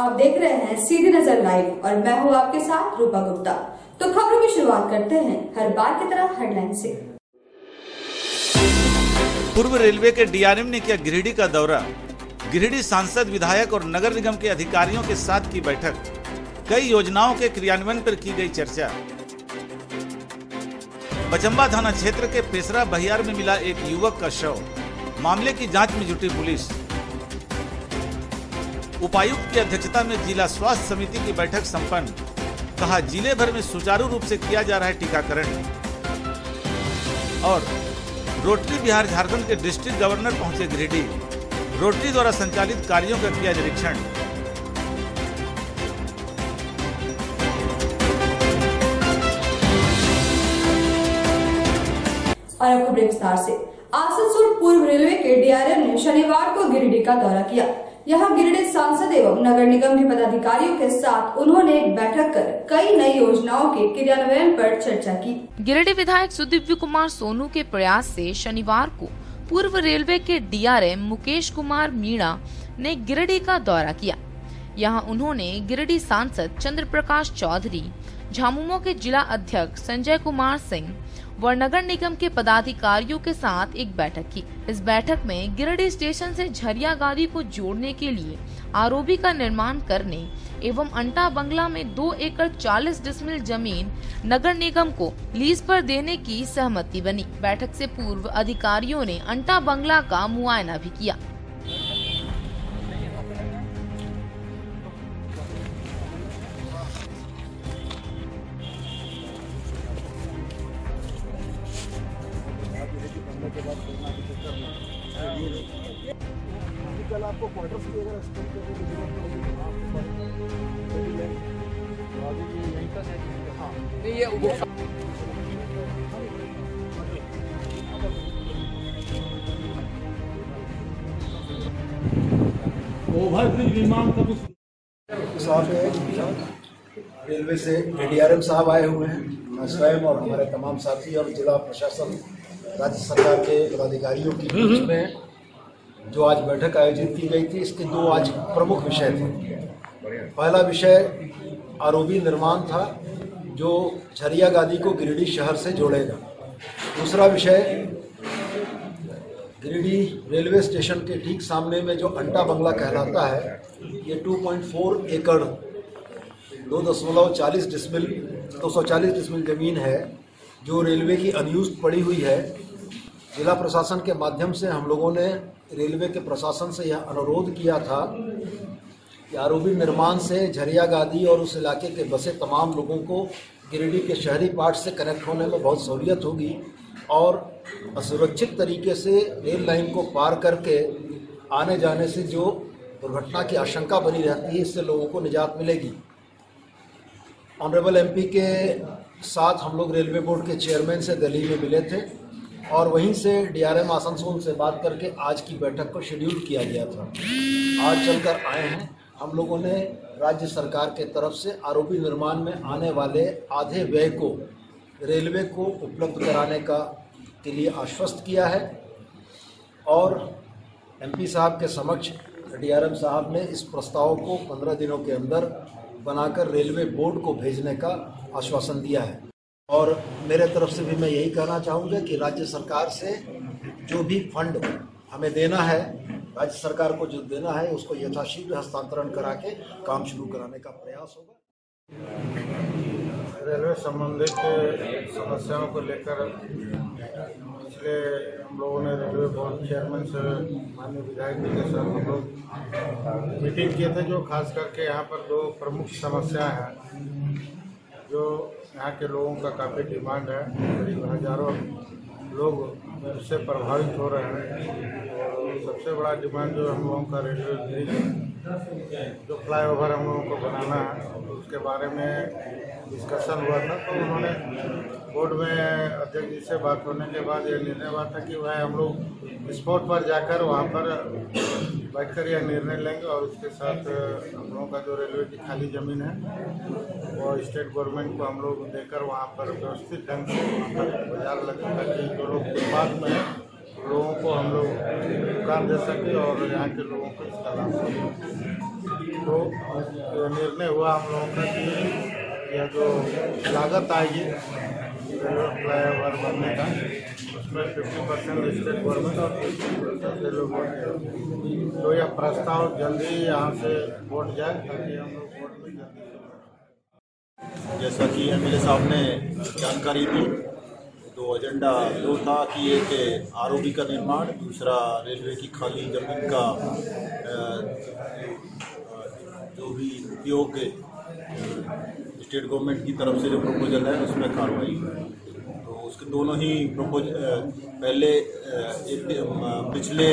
आप देख रहे हैं सीधी नजर लाइव और मैं हूं आपके साथ रूपा गुप्ता। तो खबरों की शुरुआत करते हैं हर बार की तरह हेडलाइन से। पूर्व रेलवे के डीआरएम ने किया गिरिडीह का दौरा। गिरिडीह सांसद, विधायक और नगर निगम के अधिकारियों के साथ की बैठक। कई योजनाओं के क्रियान्वयन पर की गई चर्चा। बचंबा थाना क्षेत्र के पेसरा बहियार में मिला एक युवक का शव। मामले की जांच में जुटी पुलिस। उपायुक्त की अध्यक्षता में जिला स्वास्थ्य समिति की बैठक संपन्न। कहा, जिले भर में सुचारू रूप से किया जा रहा है टीकाकरण। और रोटरी बिहार झारखंड के डिस्ट्रिक्ट गवर्नर पहुंचे गिरिडीह। रोटरी द्वारा संचालित कार्यों का किया निरीक्षण। और अब खबरें विस्तार से। आसनसोल पूर्व रेलवे के डीआरएम ने शनिवार को गिरिडीह का दौरा किया। यहां गिरिडीह सांसद एवं नगर निगम के पदाधिकारियों के साथ उन्होंने एक बैठक कर कई नई योजनाओं के क्रियान्वयन पर चर्चा की। गिरिडीह विधायक सुदीव्य कुमार सोनू के प्रयास से शनिवार को पूर्व रेलवे के डीआरएम मुकेश कुमार मीणा ने गिरिडीह का दौरा किया। यहां उन्होंने गिरिडीह सांसद चंद्र प्रकाश चौधरी, झामुमो के जिला अध्यक्ष संजय कुमार सिंह व नगर निगम के पदाधिकारियों के साथ एक बैठक की। इस बैठक में गिरिडीह स्टेशन से झरिया गादी को जोड़ने के लिए आरओबी का निर्माण करने एवं अंटा बंगला में 2 एकड़ 40 डिसमिल जमीन नगर निगम को लीज पर देने की सहमति बनी। बैठक से पूर्व अधिकारियों ने अंटा बंगला का मुआयना भी किया। कल आपको क्वार्टर्स की अगर एक्सपेंड करने की जरूरत ओवरब्रिज निर्माण का रेलवे से डीआरएम साहब आए हुए हैं। मैं स्वयं और हमारे तमाम साथी और जिला प्रशासन, राज्य सरकार के पदाधिकारियों की बीच में जो आज बैठक आयोजित की गई थी, इसके 2 आज प्रमुख विषय थे। पहला विषय आरओबी निर्माण था जो झरिया गादी को गिरिडीह शहर से जोड़ेगा। दूसरा विषय गिरिडीह रेलवे स्टेशन के ठीक सामने में जो अंटा बंगला कहलाता है, ये 2.4 एकड़ 240 डिसमिल जमीन है जो रेलवे की अनयूज्ड पड़ी हुई है। जिला प्रशासन के माध्यम से हम लोगों ने रेलवे के प्रशासन से यह अनुरोध किया था कि आरओबी निर्माण से झरिया गादी और उस इलाके के बसे तमाम लोगों को गिरिडीह के शहरी पार्ट से कनेक्ट होने में बहुत सहूलियत होगी और असुरक्षित तरीके से रेल लाइन को पार करके आने जाने से जो दुर्घटना की आशंका बनी रहती है, इससे लोगों को निजात मिलेगी। ऑनरेबल एमपी के साथ हम लोग रेलवे बोर्ड के चेयरमैन से दिल्ली में मिले थे और वहीं से डीआरएम आसनसोल से बात करके आज की बैठक को शेड्यूल किया गया था। आज चलकर आए हैं। हम लोगों ने राज्य सरकार के तरफ से आरओबी निर्माण में आने वाले आधे व्यय को रेलवे को उपलब्ध कराने के लिए आश्वस्त किया है और एमपी साहब के समक्ष डीआरएम साहब ने इस प्रस्ताव को 15 दिनों के अंदर बनाकर रेलवे बोर्ड को भेजने का आश्वासन दिया है। और मेरे तरफ से भी मैं यही कहना चाहूँगा कि राज्य सरकार से जो भी फंड हमें देना है, राज्य सरकार को जो देना है, उसको यथाशीघ्र हस्तांतरण करा के काम शुरू कराने का प्रयास होगा। रेलवे संबंधित समस्याओं को लेकर पिछले हम लोगों ने रेलवे बोर्ड चेयरमैन से माननीय विधायक जी के साथ हम लोग मीटिंग किए थे। जो खास करके यहाँ पर 2 प्रमुख समस्या है जो यहाँ के लोगों का काफ़ी डिमांड है। करीब हज़ारों लोग इससे प्रभावित हो रहे हैं। और सबसे बड़ा डिमांड जो हम लोगों का रेलवे ब्रिज जो फ्लाईओवर हम लोगों को बनाना है, उसके बारे में डिस्कशन हुआ था। तो उन्होंने बोर्ड में अध्यक्ष जी से बात होने के बाद यह निर्णय हुआ था कि वह हम लोग स्पॉट पर जाकर वहाँ पर बैठकर यह निर्णय लेंगे और उसके साथ हम लोगों का जो रेलवे की खाली ज़मीन है वो स्टेट गवर्नमेंट को हम लोग देकर वहाँ पर व्यवस्थित ढंग से बाजार लगेगा कि जो लोग फुटपाथ में है लोगों को हम लोग दुकान दे सकें और यहाँ के लोगों को इसका लाभ मिले। तो निर्णय हुआ हम लोगों का कि यह जो लागत आएगी फ्लाईओवर बनने का, उसमें 50% स्टेट गवर्नमेंट और 50% रेलवे बोर्ड, तो यह प्रस्ताव जल्दी यहाँ से बोर्ड जाए ताकि हम लोग बोर्ड में जल्दी। जैसा कि एमएलए साहब ने जानकारी दी, तो एजेंडा दो था कि एक आरओबी का निर्माण, दूसरा रेलवे की खाली जमीन का जो भी उपयोग स्टेट गवर्नमेंट की तरफ से जो प्रपोजल है उसमें कार्रवाई हुई। तो उसके दोनों ही पहले पिछले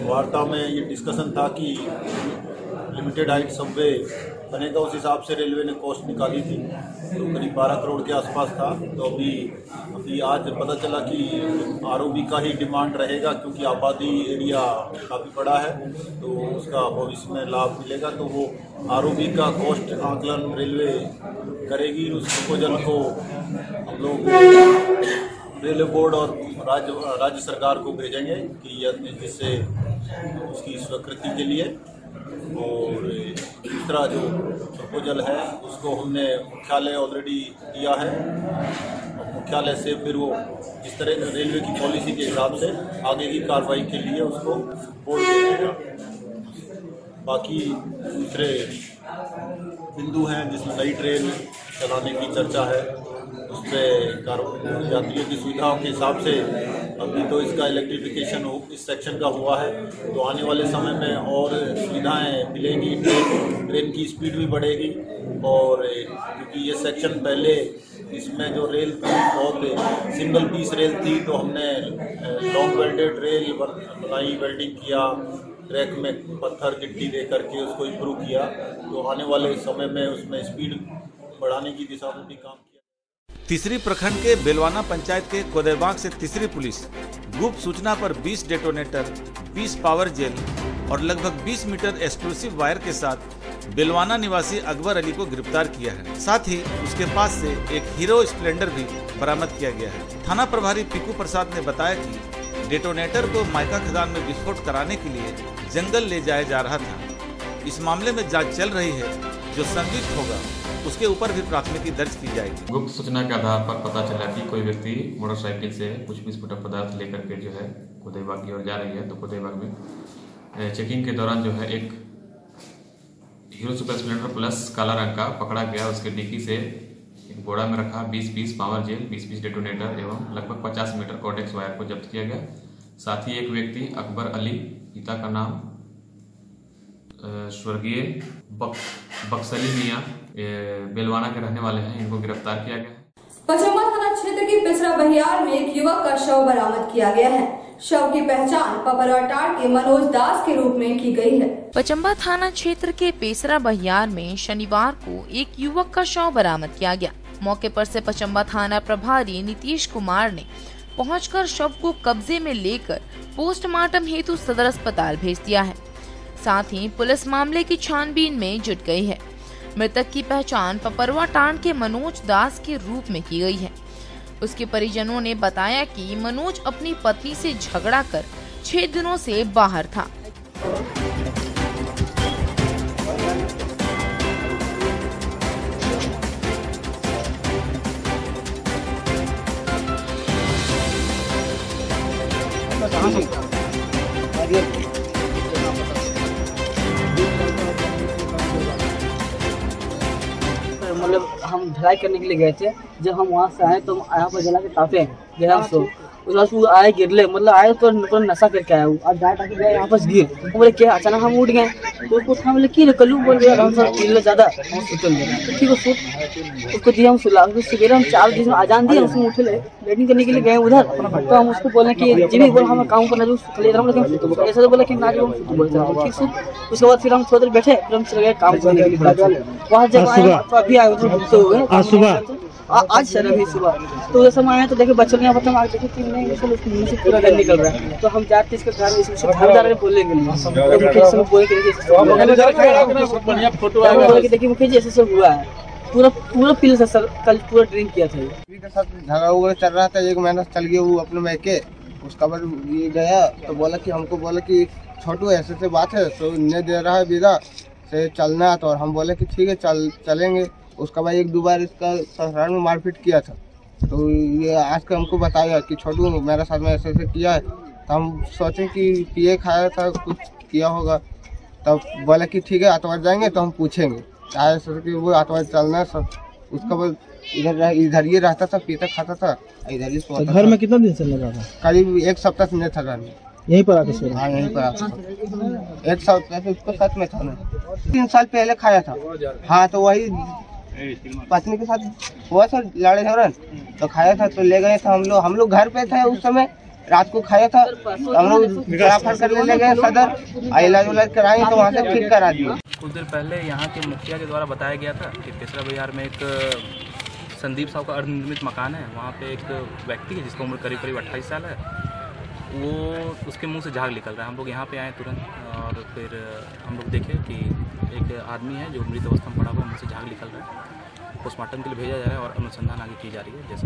वार्ता में ये डिस्कशन था कि लिमिटेड हाइट सबवे बनेगा, उस हिसाब से रेलवे ने कॉस्ट निकाली थी, तो करीब 12 करोड़ के आसपास था। तो अभी आज पता चला कि आरओबी का ही डिमांड रहेगा, क्योंकि आबादी एरिया काफ़ी बड़ा है, तो उसका भविष्य में लाभ मिलेगा। तो वो आरओबी का कॉस्ट आकलन रेलवे करेगी। उस प्रपोजल को हम लोग रेलवे बोर्ड और राज्य सरकार को भेजेंगे कि जिससे उसकी स्वीकृति के लिए। और दूसरा जो प्रपोजल है उसको हमने मुख्यालय ऑलरेडी दिया है, और मुख्यालय से फिर वो इस तरह रेलवे की पॉलिसी के हिसाब से आगे की कार्रवाई के लिए उसको बोर्ड देगा। बाकी दूसरे बिंदु हैं जिसमें नई ट्रेन चलाने की चर्चा है, उस पर यात्रियों की सुविधाओं के हिसाब से अभी तो इसका इलेक्ट्रिफिकेशन इस सेक्शन का हुआ है, तो आने वाले समय में और सुविधाएं मिलेंगी, ट्रेन की स्पीड भी बढ़ेगी। और क्योंकि ये सेक्शन पहले इसमें जो रेल थी बहुत सिंगल पीस रेल थी, तो हमने लॉन्ग वेल्डेड रेल बनाई, वेल्डिंग किया, ट्रैक में पत्थर गिट्टी दे करके उसको इम्प्रूव किया। तो आने वाले समय में उसमें स्पीड बढ़ाने की दिशा में भी काम किया। तीसरी प्रखंड के बेलवाना पंचायत के कोदेबाग से तीसरी पुलिस गुप्त सूचना पर 20 डेटोनेटर, 20 पावर जेल और लगभग 20 मीटर एक्सप्लोसिव वायर के साथ बेलवाना निवासी अकबर अली को गिरफ्तार किया है। साथ ही उसके पास से एक हीरो स्प्लेंडर भी बरामद किया गया है। थाना प्रभारी पीकू प्रसाद ने बताया कि डेटोनेटर को मायका खदान में विस्फोट कराने के लिए जंगल ले जाया जा रहा था। इस मामले में जांच चल रही है, जो संदिग्ध होगा उसके ऊपर भी प्राथमिकी दर्ज की जाएगी। गुप्त सूचना के आधार पर पता चला कि कोई व्यक्ति मोटरसाइकिल से कुछ विस्फोटक पदार्थ लेकर के जो है कोदेबाग की ओर जा रही है। तो कोदेबाग में चेकिंग के दौरान जो है एक हीरो सुपर स्प्लेंडर प्लस काला रंग का पकड़ा गया। उसके डिक्की से एक बोरा में रखा 20 piece power gel, 20 piece detonator एवं लगभग 50 मीटर कॉर्डेक्स वायर को जब्त किया गया। साथ ही एक व्यक्ति अकबर अली, पिता का नाम स्वर्गीय बक्सली मियां, बेलवाना के रहने वाले हैं, इनको गिरफ्तार किया गया है। पचम्बा थाना क्षेत्र के पिसरा बहियार में एक युवक का शव बरामद किया गया है। शव की पहचान पपरवाटाड़ के मनोज दास के रूप में की गई है। पचम्बा थाना क्षेत्र के पेसरा बहियार में शनिवार को एक युवक का शव बरामद किया गया। मौके पर से पचम्बा थाना प्रभारी नीतीश कुमार ने पहुंचकर शव को कब्जे में लेकर पोस्टमार्टम हेतु सदर अस्पताल भेज दिया है। साथ ही पुलिस मामले की छानबीन में जुट गई है। मृतक की पहचान पपरवाटाड़ के मनोज दास के रूप में की गई है। उसके परिजनों ने बताया कि मनोज अपनी पत्नी से झगड़ा कर 6 दिनों से बाहर था। मतलब हम ढलाई करने के लिए गए थे। जब हम वहाँ से आए तो हम यहाँ पर जला के काफे गया उसको आए गिरले, मतलब आए तो नशा करके आया हूँ। आज गाय ताकि गए यहाँ पर गिर, वो बोले क्या अचानक हम उठ गए तो उसको उठा, बोले की कलू बोल गया हम सब पी लो ज्यादा ठीक है सूट उसको दिया। हम सुला सवेरे हम 4 बजे आजान दिया, उसमें उठे बैटिंग करने के लिए गए उधर। तो हम उसको बोले कि जिम्मी बोल हमें काम करना जो ऐसा तो बोला कि ना जो ठीक सूट। उसके बाद फिर हम थोड़ी देर बैठे, फिर हम चले गए काम करने के लिए। वहाँ जब आए तो अभी आए हुए आज सर अभी सुबह तो उधर समय आए तो देखे बच्चों ने पता आगे देखे कि नहीं मुँह से पूरा गंद निकल रहा है। तो हम जाते इसके घर इसमें धारदार बोलने के लिए देखिए मुखिया जी ऐसे सब हुआ है। पूरा पील था सर, कल पूरा ड्रिंक किया था। झगड़ा वगैरह चल रहा था, 1 महीना चल गया वो अपने मैके। उसका बाद ये गया तो बोला कि हमको बोला कि छोटू ऐसे बात है तो नहीं दे रहा है वीजा, से चलना है, तो हम बोले कि ठीक है चलेंगे। उसके बाद 1-2 बार इसका ससुराल में मारपीट किया था, तो ये आज का हमको बताया कि छोटू मेरे साथ में ऐसे किया है। तो हम सोचे कि पिए खाया था, कुछ किया होगा। तब बोले कि ठीक है आतवार जाएंगे तो हम पूछेंगे। आए सोचे कि वो आतवार चलना है सब। उसका बाद इधर ये रहता था, पीता खाता था, इधर ही सोता था। घर में कितना दिन से लगा था? करीब 1 सप्ताह से नहीं था घर में। यहीं पर आके सोया? हाँ यहीं पर आके 1 सप्ताह से उसको साथ में था ना। 3 साल पहले खाया था। हाँ तो वही पत्नी के साथ हुआ था लड़ाई झगड़ा, तो खाया था तो ले गए थे हम लोग घर पे थे उस समय, रात को खाया था। तो हम लोग ट्रांसफर करने ले गए सदर, इलाज उलाज कराए तो वहाँ से ठीक करा दिए। कुछ देर पहले यहाँ के मुखिया के द्वारा बताया गया था कि तीसरा बिहार में एक संदीप साहब का अर्धनिर्मित मकान है, वहाँ पे एक व्यक्ति है जिसका उम्र करीब 28 साल है, वो उसके मुंह से झाग निकल रहा है। हम लोग यहाँ पे आए तुरंत और फिर हम लोग देखे कि एक आदमी है जो मृत अवस्था में पड़ा हुआ, मुंह से झाग निकल रहा है। पोस्टमार्टम के लिए भेजा जा रहा है और अनुसंधान आगे की जा रही है जैसे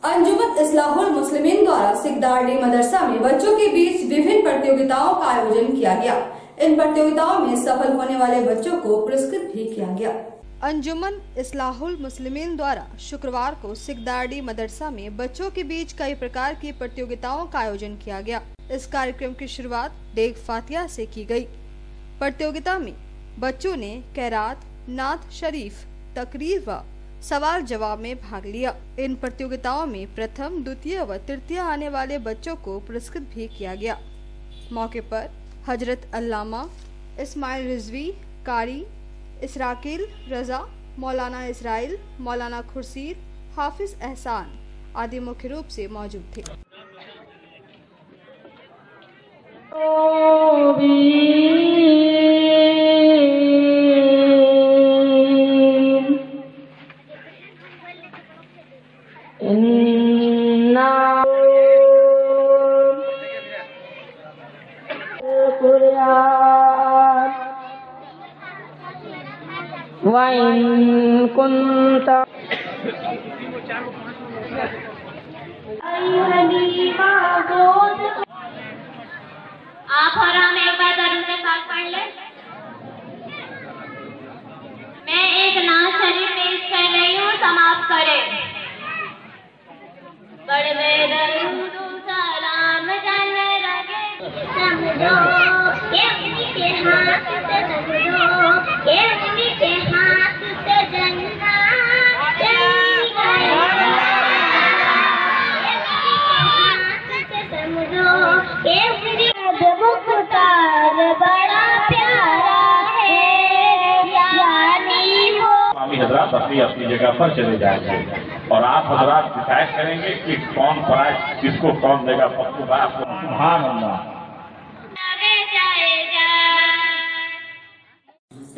अंजुमन इस्लाहुल मुस्लिमीन द्वारा सिकदारडी मदरसा में बच्चों के बीच विभिन्न प्रतियोगिताओं का आयोजन किया गया। इन प्रतियोगिताओं में सफल होने वाले बच्चों को पुरस्कृत भी किया गया। अंजुमन इस्लाहुल मुस्लिमीन द्वारा शुक्रवार को सिकदारडी मदरसा में बच्चों के बीच कई प्रकार की प्रतियोगिताओं का आयोजन किया गया। इस कार्यक्रम की शुरुआत डेग फातिहा से की गई। प्रतियोगिता में बच्चों ने कैरात, नात शरीफ, तकरीर व सवाल जवाब में भाग लिया। इन प्रतियोगिताओं में प्रथम, द्वितीय व तृतीय आने वाले बच्चों को पुरस्कृत भी किया गया। मौके पर हजरत अल्लामा इस्माइल रिजवी, कारी इसराकिल रजा, मौलाना इसराइल, मौलाना खुर्शीद, हाफिज एहसान आदि मुख्य रूप से मौजूद थे। आप और हम एक बार दरूद पाक पढ़ लें। मैं एक नात शरीफ पेश कर रही हूँ, समाप्त करें। बड़े दरूद सलाम जाने लगे, समझो ये उन्हीं के हाथ से, समझो ये उन्हीं के हाथ से जन्नत चली गई। समझो ये उन्हीं मुख्तार बड़ा प्यारा है, यानी वो स्वामी हजरात अपनी अपनी जगह पर चले जाएंगे और आप हजरात डिसाइड करेंगे कि कौन प्राइज किसको कौन देगा। सुभान अल्लाह।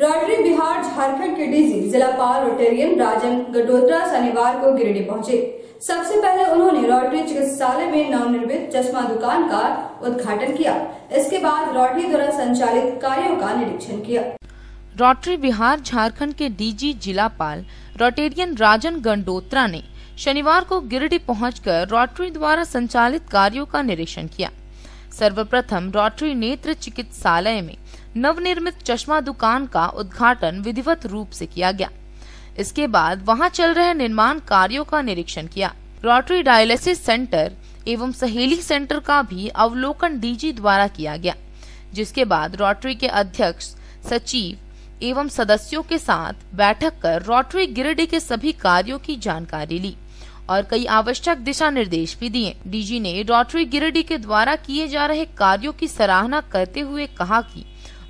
रोटरी बिहार झारखंड के डीजी जिलापाल रोटेरियन राजन गंडोत्रा शनिवार को गिरिडीह पहुंचे। सबसे पहले उन्होंने रोटरी चिकित्सालय में नवनिर्मित चश्मा दुकान का उद्घाटन किया। इसके बाद रोटरी द्वारा संचालित कार्यों का निरीक्षण किया। रोटरी बिहार झारखंड के डीजी जिलापाल रोटेरियन राजन गंडोत्रा ने शनिवार को गिरिडीह पहुंचकर रोटरी द्वारा संचालित कार्यों का निरीक्षण किया। सर्वप्रथम रोटरी नेत्र चिकित्सालय में नवनिर्मित चश्मा दुकान का उद्घाटन विधिवत रूप से किया गया। इसके बाद वहां चल रहे निर्माण कार्यों का निरीक्षण किया। रोटरी डायलिसिस सेंटर एवं सहेली सेंटर का भी अवलोकन डीजी द्वारा किया गया, जिसके बाद रोटरी के अध्यक्ष, सचिव एवं सदस्यों के साथ बैठक कर रोटरी गिरिडीह के सभी कार्यों की जानकारी ली और कई आवश्यक दिशा निर्देश भी दिए। डीजी ने रोटरी गिरिडीह के द्वारा किए जा रहे कार्यों की सराहना करते हुए कहा कि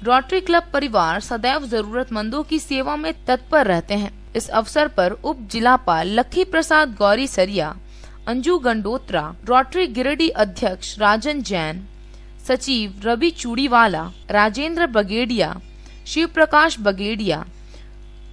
रोटरी क्लब परिवार सदैव जरूरतमंदों की सेवा में तत्पर रहते हैं। इस अवसर पर उप जिलापाल लखी प्रसाद गौरी सरिया, अंजू गंडोत्रा, रोटरी गिरिडीह अध्यक्ष राजन जैन, सचिव रवि चूड़ीवाला, राजेंद्र बगेड़िया, शिव प्रकाश बगेड़िया,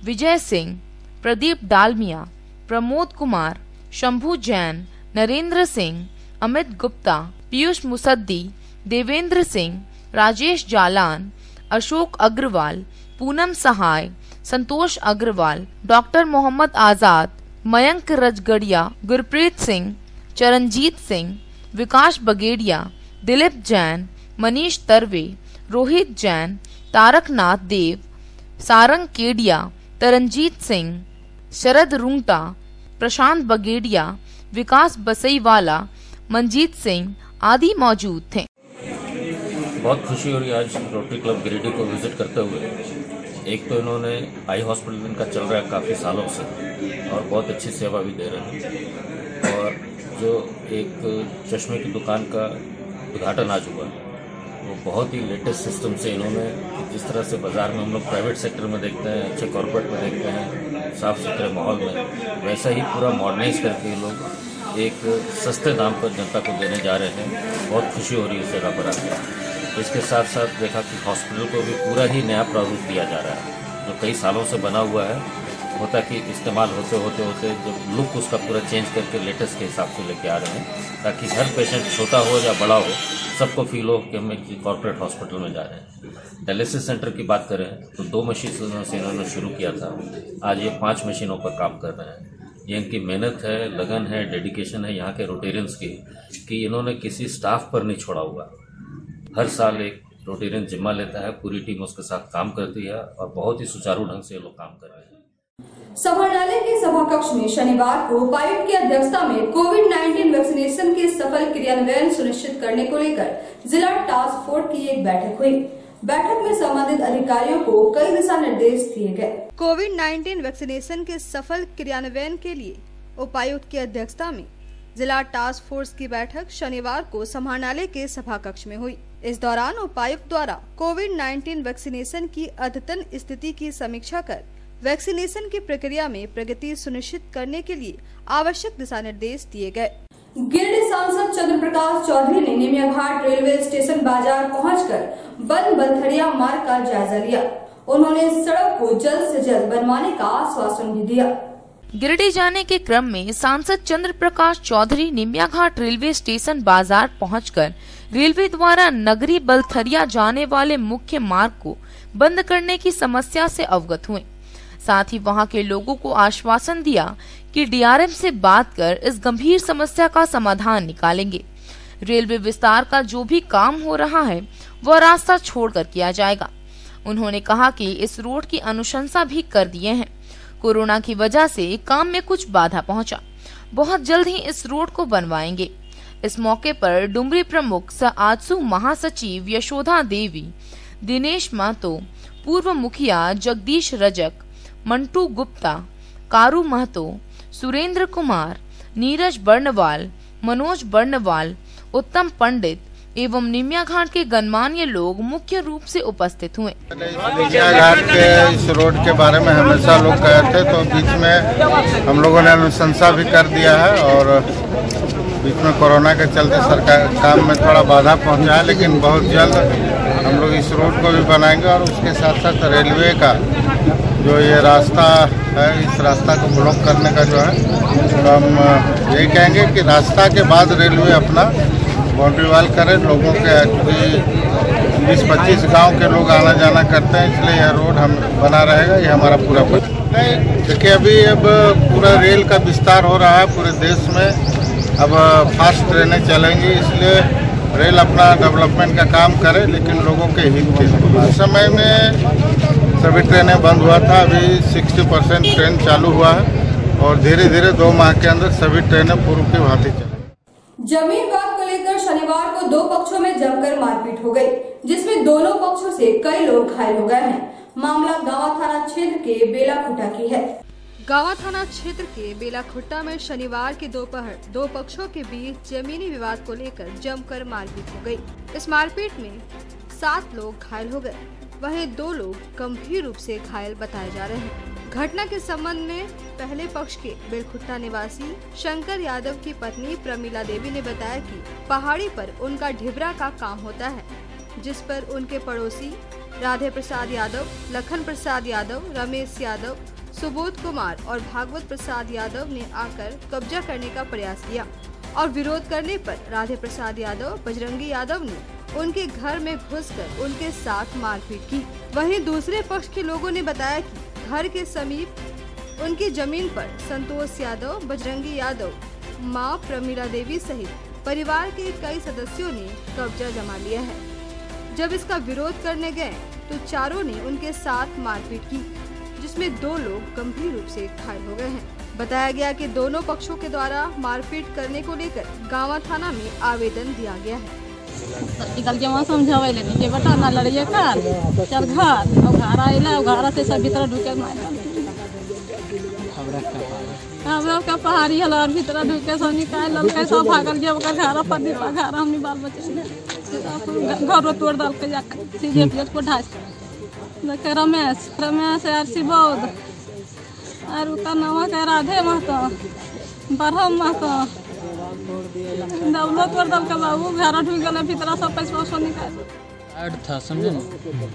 विजय सिंह, प्रदीप डालमिया, प्रमोद कुमार, शंभू जैन, नरेंद्र सिंह, अमित गुप्ता, पीयूष मुसद्दी, देवेंद्र सिंह, राजेश जालान, अशोक अग्रवाल, पूनम सहाय, संतोष अग्रवाल, डॉक्टर मोहम्मद आजाद, मयंक रजगड़िया, गुरप्रीत सिंह, चरणजीत सिंह, विकास बगेड़िया, दिलीप जैन, मनीष तरवे, रोहित जैन, तारकनाथ देव, सारंग केडिया, तरनजीत सिंह, शरद रुंगटा, प्रशांत बगेडिया, विकास बसईवाला, मंजीत सिंह आदि मौजूद थे। बहुत खुशी हो रही है आज रोटरी क्लब गिरिडीह को विजिट करते हुए। एक तो इन्होंने आई हॉस्पिटल इनका चल रहा है काफ़ी सालों से और बहुत अच्छी सेवा भी दे रहे हैं, और जो एक चश्मे की दुकान का उद्घाटन आज हुआ वो बहुत ही लेटेस्ट सिस्टम से इन्होंने, जिस तरह से बाज़ार में हम लोग प्राइवेट सेक्टर में देखते हैं, अच्छे कॉर्पोरेट में देखते हैं, साफ सुथरे माहौल में, वैसा ही पूरा मॉडर्नाइज करके ये लोग एक सस्ते दाम पर जनता को देने जा रहे हैं। बहुत खुशी हो रही है इस जगह पर आकर। इसके साथ साथ देखा कि हॉस्पिटल को भी पूरा ही नया प्रारूप दिया जा रहा है, जो कई सालों से बना हुआ है, होता कि इस्तेमाल होते होते जब लुक उसका पूरा चेंज करके लेटेस्ट के हिसाब से लेके आ रहे हैं, ताकि हर पेशेंट छोटा हो या बड़ा हो सबको फील हो कि हम एक कॉर्पोरेट हॉस्पिटल में जा रहे हैं। डायलिसिस सेंटर की बात करें तो 2 मशीनों से इन्होंने शुरू किया था, आज ये 5 मशीनों पर काम कर रहे हैं। ये इनकी मेहनत है, लगन है, डेडिकेशन है यहाँ के रोटेरियंस की, कि इन्होंने किसी स्टाफ पर नहीं छोड़ा हुआ। हर साल एक रोटेरियन जिम्मा लेता है, पूरी टीम उसके साथ काम करती है और बहुत ही सुचारू ढंग से ये लोग काम कर रहे हैं। समाहरणालय के सभा कक्ष में शनिवार को उपायुक्त की अध्यक्षता में कोविड-19 वैक्सीनेशन के सफल क्रियान्वयन सुनिश्चित करने को लेकर जिला टास्क फोर्स की एक बैठक हुई। बैठक में संबंधित अधिकारियों को कई दिशा निर्देश दिए गए। कोविड-19 वैक्सीनेशन के सफल क्रियान्वयन के लिए उपायुक्त की अध्यक्षता में जिला टास्क फोर्स की बैठक शनिवार को समाहरणालय के सभा कक्ष में हुई। इस दौरान उपायुक्त द्वारा कोविड-19 वैक्सीनेशन की अद्यतन स्थिति की समीक्षा कर वैक्सीनेशन की प्रक्रिया में प्रगति सुनिश्चित करने के लिए आवश्यक दिशा निर्देश दिए गए। गिरिडीह सांसद चंद्र प्रकाश चौधरी ने निमिया घाट रेलवे स्टेशन बाजार पहुंचकर बन बलथड़िया मार्ग का जायजा लिया। उन्होंने सड़क को जल्द से जल्द बनवाने का आश्वासन भी दिया। गिरिडीह जाने के क्रम में सांसद चंद्र प्रकाश चौधरी निमिया घाट रेलवे स्टेशन बाजार पहुंचकर रेलवे द्वारा नगरी बलथरिया जाने वाले मुख्य मार्ग को बंद करने की समस्या से अवगत हुए। साथ ही वहां के लोगों को आश्वासन दिया कि डीआरएम से बात कर इस गंभीर समस्या का समाधान निकालेंगे। रेलवे विस्तार का जो भी काम हो रहा है वह रास्ता छोड़कर किया जाएगा। उन्होंने कहा कि इस रोड की अनुशंसा भी कर दिए हैं। कोरोना की वजह से काम में कुछ बाधा पहुंचा, बहुत जल्द ही इस रोड को बनवाएंगे। इस मौके पर डुमरी प्रमुख सह आजसू महासचिव यशोदा देवी, दिनेश महतो, पूर्व मुखिया जगदीश रजक, मंटू गुप्ता, कारू महतो, सुरेंद्र कुमार, नीरज बर्णवाल, मनोज बर्णवाल, उत्तम पंडित एवं निमिया घाट के गणमान्य लोग मुख्य रूप से उपस्थित हुए। निमिया घाट के इस रोड के बारे में हमेशा लोग कहते, तो बीच में हम लोगों ने अनुशंसा भी कर दिया है और बीच में कोरोना के चलते सरकार काम में थोड़ा बाधा पहुंचा है, लेकिन बहुत जल्द हम लोग इस रोड को भी बनाएंगे और उसके साथ साथ रेलवे का जो ये रास्ता है, इस रास्ता को ब्लॉक करने का जो है, तो हम यही कहेंगे कि रास्ता के बाद रेलवे अपना बाउंड्री वाल करे। लोगों के 20-25 गांव के लोग आना जाना करते हैं, इसलिए यह रोड हम बना रहेगा, ये हमारा पूरा नहीं। देखिए अब पूरा रेल का विस्तार हो रहा है पूरे देश में, अब फास्ट ट्रेनें चलेंगी, इसलिए रेल अपना डेवलपमेंट का काम करे, लेकिन लोगों के हित के समय में सभी ट्रेनें बंद हुआ था। अभी 60% ट्रेन चालू हुआ है और धीरे धीरे 2 माह के अंदर सभी ट्रेनें पूर्व की भांति चलेंगी। जमीन विवाद को लेकर शनिवार को 2 पक्षों में जमकर मारपीट हो गई, जिसमें दोनों पक्षों से कई लोग घायल हो गए हैं। मामला गावा थाना क्षेत्र के बेलाखुट्टा की है। गावा थाना क्षेत्र के बेलाखुट्टा में शनिवार की दोपहर 2 पक्षों के बीच जमीनी विवाद को लेकर जमकर मारपीट हो गई। इस मारपीट में 7 लोग घायल हो गए, वहीं 2 लोग गंभीर रूप से घायल बताए जा रहे हैं। घटना के संबंध में पहले पक्ष के बेलखुट्टा निवासी शंकर यादव की पत्नी प्रमीला देवी ने बताया कि पहाड़ी पर उनका ढिबरा का काम होता है, जिस पर उनके पड़ोसी राधे प्रसाद यादव, लखन प्रसाद यादव, रमेश यादव, सुबोध कुमार और भागवत प्रसाद यादव ने आकर कब्जा करने का प्रयास किया और विरोध करने पर राधे प्रसाद यादव, बजरंगी यादव ने उनके घर में घुसकर उनके साथ मारपीट की। वहीं दूसरे पक्ष के लोगों ने बताया कि घर के समीप उनकी जमीन पर संतोष यादव, बजरंगी यादव, मां प्रमीला देवी सहित परिवार के कई सदस्यों ने कब्जा जमा लिया है। जब इसका विरोध करने गए तो चारों ने उनके साथ मारपीट की, जिसमें 2 लोग गंभीर रूप से घायल हो गए हैं। बताया गया कि दोनों पक्षों के द्वारा मारपीट करने को लेकर गांवा थाना में आवेदन दिया गया है। निकल के वहाँ समझावे लेने के बेटा ना लड़िए कर चल घर और घर आइला घर से सब भीतर ढुके मारा हम लोग का पहाड़ी हलार भीतर ढुके सब निकाल ललके सब भागल गया ओकर घर पर दीपा घर हमनी बाल बच्चे घर तोड़ डाल के जाकर सीधे पेट को ढास के रमेश आरसी बौद्ध और उसका नाम है राधे महतो बरहम महतो दौलत तोड़ डाल के बाबू घर ढुक गए भीतर सब पैसा निकाल ऐड था समझे ना।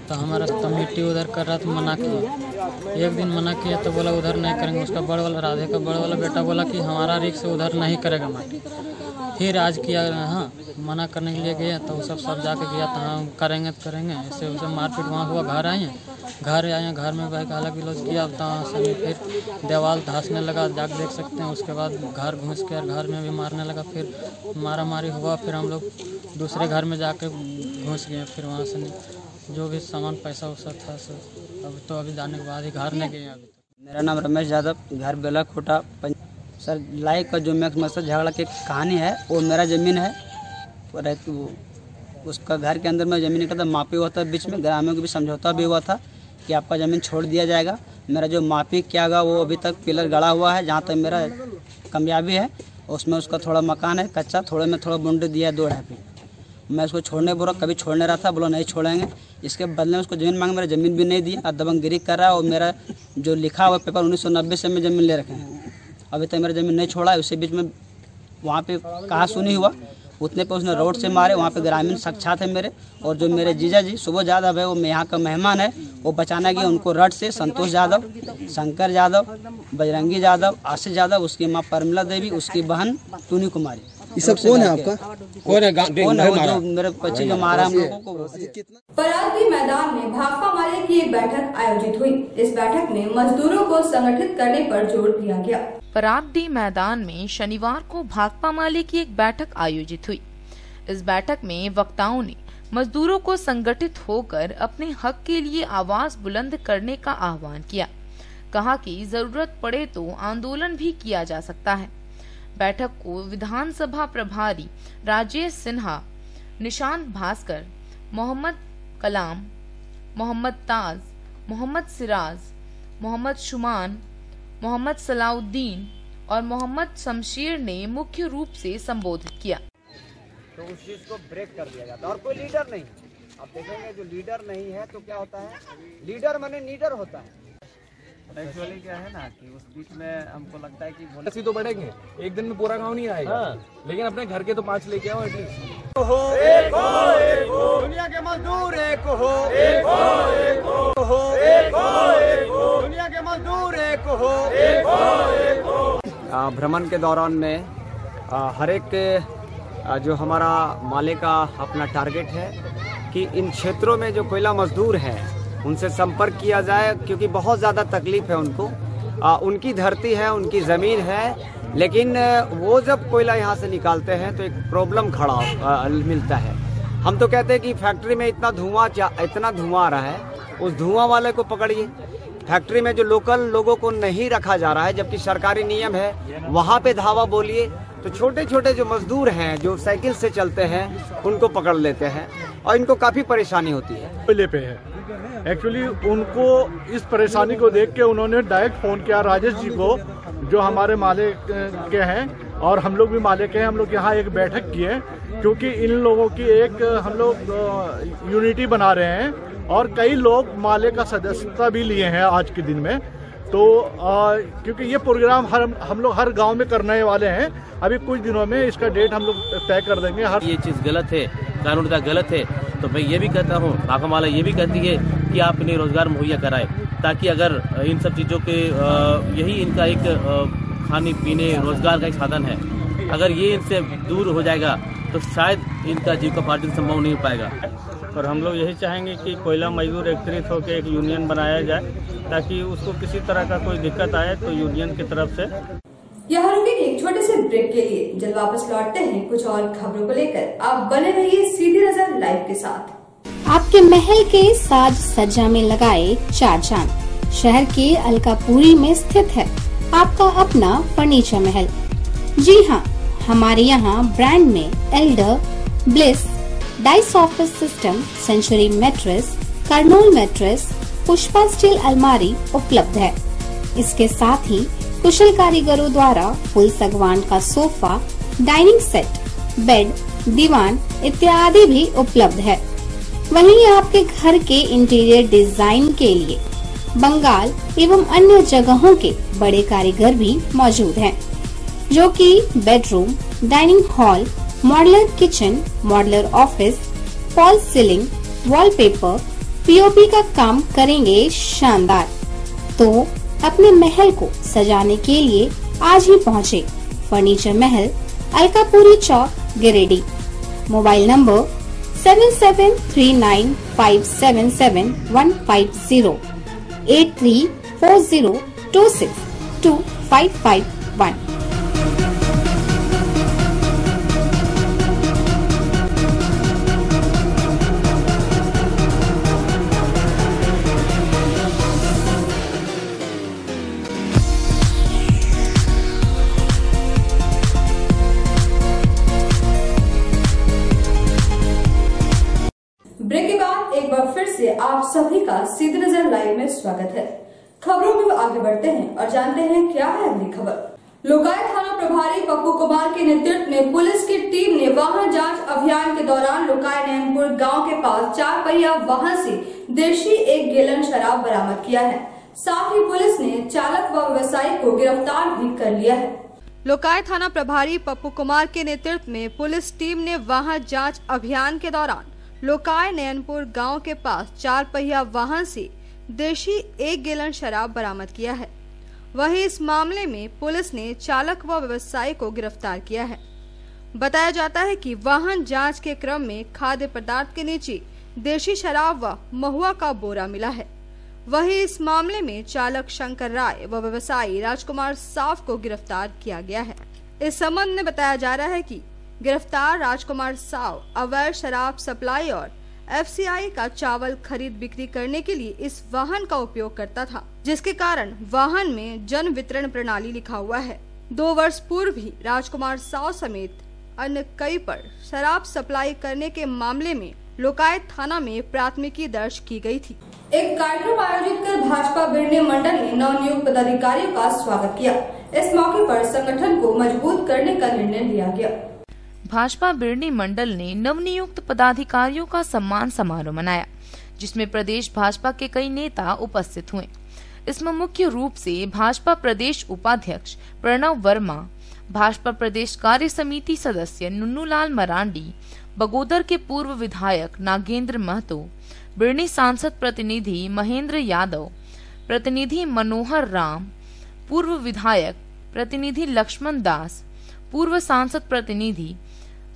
तो हमारा कमेटी उधर कर रहा था, मना किया। एक दिन मना किया तो बोला उधर नहीं करेंगे। उसका बड़ वाला राधे का बड़ वाला बेटा बोला कि हमारा रिक्स उधर नहीं करेगा माटी। फिर आज किया, हाँ मना करने के लिए गया तो वो सब जाके गया तो हाँ करेंगे तो करेंगे। ऐसे उसे मारपीट वहाँ हुआ। घर आए हैं, घर में भाई गाला गिलौज किया। तो सभी फिर दीवार धंसने लगा, जाके देख सकते हैं। उसके बाद घर घुस के घर में भी मारने लगा। फिर मारा मारी हुआ। फिर हम लोग दूसरे घर में जाके घुस गए। फिर वहाँ से जो भी सामान पैसा वैसा था सब अभी जाने के बाद ही घर नहीं गए। अभी मेरा नाम रमेश यादव, घर बेला खोटा। सर लाई का जो मैक्स झगड़ा की कहानी है वो मेरा ज़मीन है। उसका घर के अंदर में ज़मीन का मापी हुआ था, बीच में ग्रामीणों को भी समझौता भी हुआ था कि आपका ज़मीन छोड़ दिया जाएगा। मेरा जो मापी किया गया वो अभी तक पिलर गड़ा हुआ है। जहाँ तक मेरा कामयाबी है उसमें उसका थोड़ा मकान है कच्चा, थोड़े में थोड़ा बुंड दिया है 2 ढापी। मैं उसको छोड़ने बोला, कभी छोड़ने रहा था, बोला नहीं छोड़ेंगे। इसके बदले में उसको ज़मीन मांग, मेरा ज़मीन भी नहीं दिया, दबंगगिरी कर रहा है। और मेरा जो लिखा हुआ पेपर 1990 से मैं ज़मीन ले रखे हैं, अभी तक मेरा ज़मीन नहीं छोड़ा है। उसी बीच में वहाँ पे कहा सुनी हुआ, उतने पे उसने रोड से मारे। वहाँ पे ग्रामीण साक्षात है मेरे। और जो मेरे जीजा जी शुभ यादव है वो यहाँ का मेहमान है, वो बचाना गया उनको रड से। संतोष यादव, शंकर यादव, बजरंगी यादव, आशीष यादव, उसकी माँ परमिला देवी, उसकी बहन टूनी कुमारी। ये सब कौन है आपका? कौन है जो मेरे बच्चे जो मारा हम लोगों को। परागदी मैदान में भाकपा माले की एक बैठक आयोजित हुई। इस बैठक में मजदूरों को संगठित करने पर जोर दिया गया। परागदी मैदान में शनिवार को भाकपा माले की एक बैठक आयोजित हुई। इस बैठक में वक्ताओं ने मजदूरों को संगठित होकर अपने हक के लिए आवाज बुलंद करने का आह्वान किया। कहा कि जरूरत पड़े तो आंदोलन भी किया जा सकता है। बैठक को विधानसभा प्रभारी राजेश सिन्हा, निशांत भास्कर, मोहम्मद कलाम, मोहम्मद ताज, मोहम्मद सिराज, मोहम्मद शुमान, मोहम्मद सलाउद्दीन और मोहम्मद शमशीर ने मुख्य रूप से संबोधित किया। तो उस चीज को ब्रेक कर दिया जाता है और कोई लीडर नहीं। आप देखेंगे जो लीडर नहीं है तो क्या होता है, लीडर माने लीडर होता है। एक्चुअली क्या है ना कि उस बीच में हमको लगता है कि ऐसी तो बढ़ेंगे, एक दिन में पूरा गांव नहीं आएगा। लेकिन अपने घर के तो 5 लेके आओ एटलीस्ट। एक हो, दुनिया के मजदूर एक हो, एक हो, एक हो, एक हो, एक हो, दुनिया के मजदूर एक हो, एक हो, एक हो। भ्रमण के दौरान में हर एक जो हमारा माले का अपना टारगेट है कि इन क्षेत्रों में जो कोयला मजदूर हैं उनसे संपर्क किया जाए, क्योंकि बहुत ज़्यादा तकलीफ है उनको। उनकी धरती है, उनकी ज़मीन है, लेकिन वो जब कोयला यहाँ से निकालते हैं तो एक प्रॉब्लम खड़ा मिलता है। हम तो कहते हैं कि फैक्ट्री में इतना धुआं आ रहा है, उस धुआं वाले को पकड़िए। फैक्ट्री में जो लोकल लोगों को नहीं रखा जा रहा है, जबकि सरकारी नियम है, वहाँ पे धावा बोलिए। तो छोटे छोटे जो मजदूर हैं जो साइकिल से चलते हैं उनको पकड़ लेते हैं और इनको काफ़ी परेशानी होती है। कोयले पे है एक्चुअली, उनको इस परेशानी को देख के उन्होंने डायरेक्ट फ़ोन किया राजेश जी को, जो हमारे माले के हैं और हम लोग भी माले के हैं। हम लोग यहाँ एक बैठक की है क्योंकि इन लोगों की एक हम लोग यूनिटी बना रहे हैं और कई लोग माले का सदस्यता भी लिए हैं आज के दिन में। तो क्योंकि ये प्रोग्राम हम लोग हर गांव में करने वाले हैं। अभी कुछ दिनों में इसका डेट हम लोग तय कर देंगे। ये चीज़ गलत है, कानूनता गलत है। तो मैं ये भी कहता हूँ, भाकपा माला ये भी कहती है कि आप इन्हें रोजगार मुहैया कराएं, ताकि अगर इन सब चीज़ों के यही इनका एक खाने पीने रोजगार का एक साधन है, अगर ये इनसे दूर हो जाएगा तो शायद इनका जीविकोपार्जन संभव नहीं हो पाएगा। और हम लोग यही चाहेंगे कि कोयला मजदूर एकत्रित होकर एक यूनियन बनाया जाए, ताकि उसको किसी तरह का कोई दिक्कत आए तो यूनियन की तरफ से। यहाँ रुकेंगे एक छोटे से ब्रेक के लिए। जल्द वापस लौटते हैं कुछ और खबरों को लेकर। आप बने रहिए सीधी नजर लाइव के साथ। आपके महल के साज सज्जा में लगाए 4 चांद। शहर के अलकापुरी में स्थित है आपका अपना फर्नीचर महल। जी हाँ, हमारे यहाँ ब्रांड में elder, bliss, dice office system, century mattress, Kurnool mattress, Pushpa steel अलमारी उपलब्ध है। इसके साथ ही कुशल कारीगरों द्वारा फुल सागवान का सोफा, डाइनिंग सेट, बेड, दीवान इत्यादि भी उपलब्ध है। वहीं आपके घर के इंटीरियर डिजाइन के लिए बंगाल एवं अन्य जगहों के बड़े कारीगर भी मौजूद हैं, जो कि bedroom, dining hall, modular kitchen, modular office, fall ceiling, wallpaper, POP का काम करेंगे शानदार। तो अपने महल को सजाने के लिए आज ही पहुँचे furniture Mahal, Alkapuri Chowk, Giridih. Mobile number 7739577150, 8340262551। Break के बाद एक बार फिर से आप सभी का सीधी नजर लाइव में स्वागत है। खबरों में आगे बढ़ते हैं और जानते हैं क्या है अगली खबर। लोकायत थाना प्रभारी पप्पू कुमार के नेतृत्व में पुलिस की टीम ने वाहन जांच अभियान के दौरान लोकाय नैनपुर गांव के पास 4 पहिया वाहन से देशी 1 गैलन शराब बरामद किया है। साथ ही पुलिस ने चालक व व्यवसायी को गिरफ्तार भी कर लिया है। लोकाय थाना प्रभारी पप्पू कुमार के नेतृत्व में पुलिस टीम ने वाहन जांच अभियान के दौरान लोकाय नैनपुर गांव के पास 4 पहिया वाहन से देशी 1 गैलन शराब बरामद किया है। वहीं इस मामले में पुलिस ने चालक व व्यवसायी को गिरफ्तार किया है। बताया जाता है कि वाहन जांच के क्रम में खाद्य पदार्थ के नीचे देशी शराब व महुआ का बोरा मिला है। वहीं इस मामले में चालक शंकर राय व व्यवसायी राजकुमार साव को गिरफ्तार किया गया है। इस संबंध में बताया जा रहा है कि गिरफ्तार राजकुमार साव अवैध शराब सप्लाई और एफसीआई का चावल खरीद बिक्री करने के लिए इस वाहन का उपयोग करता था, जिसके कारण वाहन में जन वितरण प्रणाली लिखा हुआ है। 2 वर्ष पूर्व भी राजकुमार साव समेत अन्य कई पर शराब सप्लाई करने के मामले में लोकायत थाना में प्राथमिकी दर्ज की गई थी। एक कार्यक्रम आयोजित कर भाजपा बिरनी मंडल ने नवनियुक्त पदाधिकारियों का स्वागत किया। इस मौके पर संगठन को मजबूत करने का निर्णय लिया गया। भाजपा बिरनी मंडल ने नवनियुक्त पदाधिकारियों का सम्मान समारोह मनाया, जिसमें प्रदेश भाजपा के कई नेता उपस्थित हुए। इसमें मुख्य रूप से भाजपा प्रदेश उपाध्यक्ष प्रणव वर्मा, भाजपा प्रदेश कार्य समिति सदस्य नुन्नूलाल मरांडी, बगोदर के पूर्व विधायक नागेंद्र महतो, बिरनी सांसद प्रतिनिधि महेंद्र यादव, प्रतिनिधि मनोहर राम, पूर्व विधायक प्रतिनिधि लक्ष्मण दास, पूर्व सांसद प्रतिनिधि,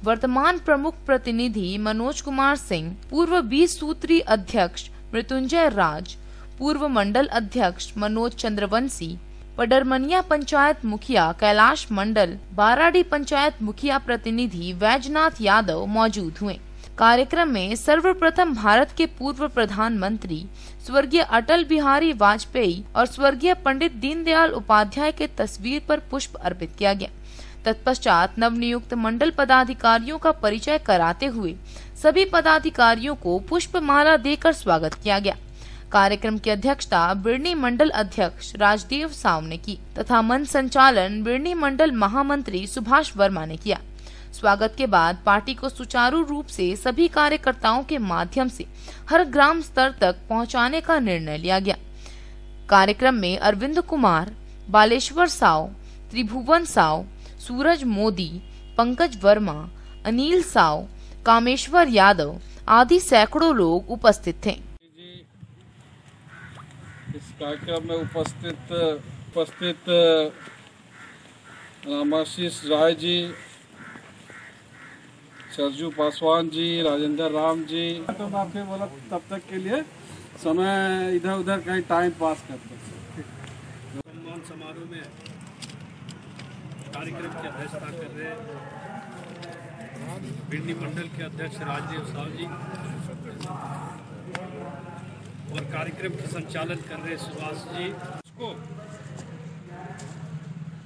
वर्तमान प्रमुख प्रतिनिधि मनोज कुमार सिंह, पूर्व 20 सूत्री अध्यक्ष मृत्युंजय राज, पूर्व मंडल अध्यक्ष मनोज चंद्रवंशी, पडरमनिया पंचायत मुखिया कैलाश मंडल, बाराडी पंचायत मुखिया प्रतिनिधि वैजनाथ यादव मौजूद हुए। कार्यक्रम में सर्वप्रथम भारत के पूर्व प्रधानमंत्री स्वर्गीय अटल बिहारी वाजपेयी और स्वर्गीय पंडित दीनदयाल उपाध्याय के तस्वीर पर पुष्प अर्पित किया गया। तत्पश्चात नवनियुक्त मंडल पदाधिकारियों का परिचय कराते हुए सभी पदाधिकारियों को पुष्प माला देकर स्वागत किया गया। कार्यक्रम की अध्यक्षता बिरनी मंडल अध्यक्ष राजदेव साव ने की तथा मंच संचालन बिरनी मंडल महामंत्री सुभाष वर्मा ने किया। स्वागत के बाद पार्टी को सुचारू रूप से सभी कार्यकर्ताओं के माध्यम से हर ग्राम स्तर तक पहुंचाने का निर्णय लिया गया। कार्यक्रम में अरविंद कुमार, बालेश्वर साव, त्रिभुवन साव, सूरज मोदी, पंकज वर्मा, अनिल साव, कामेश्वर यादव आदि सैकड़ों लोग उपस्थित थे। इस कार्यक्रम में उपस्थित रामाशीष राय जी, सरजू पासवान जी, राजेंद्र राम जी, तो मैं आपके बोला तब तक के लिए समय इधर उधर कहीं टाइम पास करते। सम्मान समारोह में कार्यक्रम की अध्यक्षता कर रहे बिरनी मंडल के अध्यक्ष राजदेव साव जी, और कार्यक्रम के संचालन कर रहे सुभाष जी,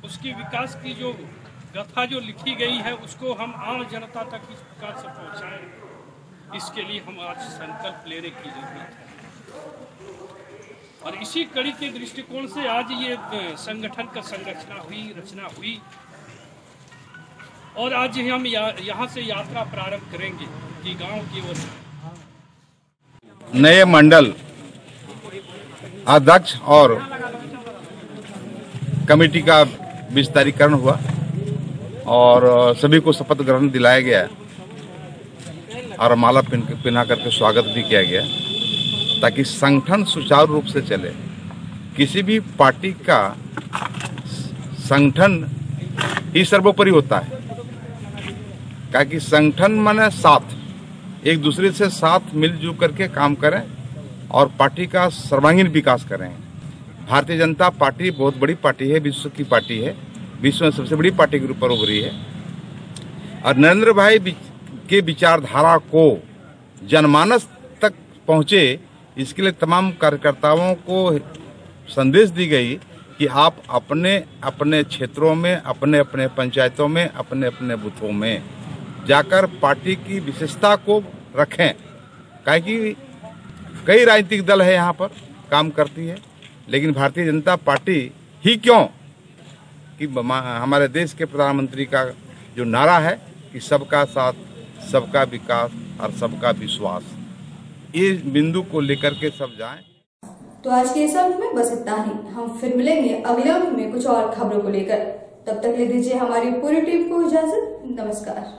उसकी विकास की जो गाथा जो लिखी गई है उसको हम आम जनता तक इस प्रकार से पहुंचाएं, इसके लिए हम आज संकल्प लेने की जरूरत है। और इसी कड़ी के दृष्टिकोण से आज ये संगठन का रचना हुई और आज हम यहाँ से यात्रा प्रारंभ करेंगे कि गांव की ओर। नए मंडल अध्यक्ष और कमेटी का विस्तारीकरण हुआ और सभी को शपथ ग्रहण दिलाया गया और माला पहना करके स्वागत भी किया गया ताकि संगठन सुचारू रूप से चले। किसी भी पार्टी का संगठन ही सर्वोपरि होता है, क्योंकि संगठन माने साथ, एक दूसरे से साथ मिलजुल करके काम करें और पार्टी का सर्वांगीण विकास करें। भारतीय जनता पार्टी बहुत बड़ी पार्टी है, विश्व की पार्टी है, विश्व में सबसे बड़ी पार्टी के रूप में उभरी है और नरेंद्र भाई के विचारधारा को जनमानस तक पहुंचे, इसके लिए तमाम कार्यकर्ताओं को संदेश दी गई कि आप अपने अपने क्षेत्रों में, अपने अपने पंचायतों में, अपने अपने बूथों में जाकर पार्टी की विशेषता को रखें। क्योंकि कई राजनीतिक दल है यहाँ पर काम करती है, लेकिन भारतीय जनता पार्टी ही क्यों कि हमारे देश के प्रधानमंत्री का जो नारा है कि सबका साथ, सबका विकास और सबका विश्वास, इस बिंदु को लेकर के सब जाएं। तो आज के इस अंक में बस इतना ही। हम फिर मिलेंगे अगले अंक में कुछ और खबरों को लेकर। तब तक ले दीजिए हमारी पूरी टीम को इजाजत। नमस्कार।